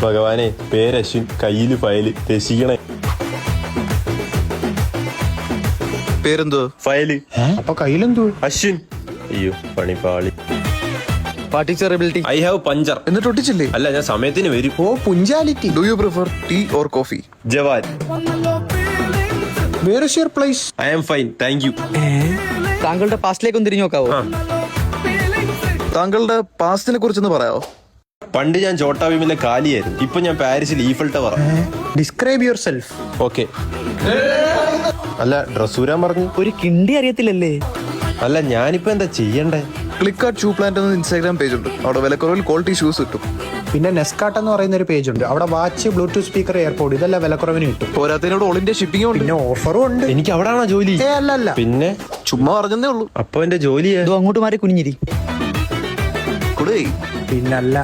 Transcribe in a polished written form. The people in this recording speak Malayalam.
ഭഗവാനെ, പേര് അശ്വിൻ, കയ്യില് ഫയല്, രക്ഷിക്കണേ. പേരെന്തോ? ഫയല്. അപ്പൊ കയ്യിലെന്തോ? അശ്വിൻ. അയ്യോ, പണിപ്പാളി. പാർട്ടിച്ചറബിലിറ്റി. I have puncture. എന്നിട്ട് ഒട്ടിച്ചില്ലേ? അല്ല, ഞാൻ സമയത്തിന് വരും. ഓ, പുഞ്ചാലിറ്റി. Do you prefer tea or coffee? Jawan. Where is your place? I am fine, thank you. താങ്കളുടെ പാസ്റ്റിലേക്ക് ഒന്ന് തിരിഞ്ഞു നോക്കാവോ? താങ്കളുടെ പാസ്റ്റിനെ കുറിച്ചൊന്ന് പറയാവോ? പണ്ട് ഞാൻ ചോട്ടാഭീമിലെ കാലിയായിരുന്നു. ഇപ്പൊ ഞാൻ പാരീസിൽ Eiffel tower. Describe your self. Okay. അല്ല, ഡ്രസ് ഊരാൻ പറഞ്ഞു. ഒരു കിണ്ടി അറിയത്തില്ലല്ലേ? അല്ല, ഞാനിപ്പോ എന്താ ചെയ്യണ്ടേ? ക്ലിക്ക് ആർട്ട് ഷൂ പ്ലാന്റ് എന്ന ഇൻസ്റ്റാഗ്രാം പേജ് ഉണ്ട്. അവിടെ വിലക്കുറവിൽ ക്വാളിറ്റി ഷൂസ് കിട്ടും. പിന്നെ നെസ്കാട്ട് എന്ന് പറയുന്ന ഒരു പേജ് ഉണ്ട്. അവിടെ വാച്ച്, ബ്ലൂടൂത്ത് സ്പീക്കർ, എയർപോർട്ട് ഇതെല്ലാം വിലക്കുറവിന് കിട്ടും. പോരാത്തതിനോട് ഓൾ ഇന്ത്യ ഷിപ്പിംഗും ഉണ്ട്. പിന്നെ ഓഫറും ഉണ്ട്. എനിക്ക് അവിടാണോ ജോലി? അല്ല. പിന്നെ ചുമ്മാ പറഞ്ഞതേ ഉള്ളൂ. അപ്പൊ എന്റെ ജോലിയാ? ഇതോ അങ്ങോട്ട് മാറി കുനിഞ്ഞിരി. കൊടുവേ. പിന്നല്ല.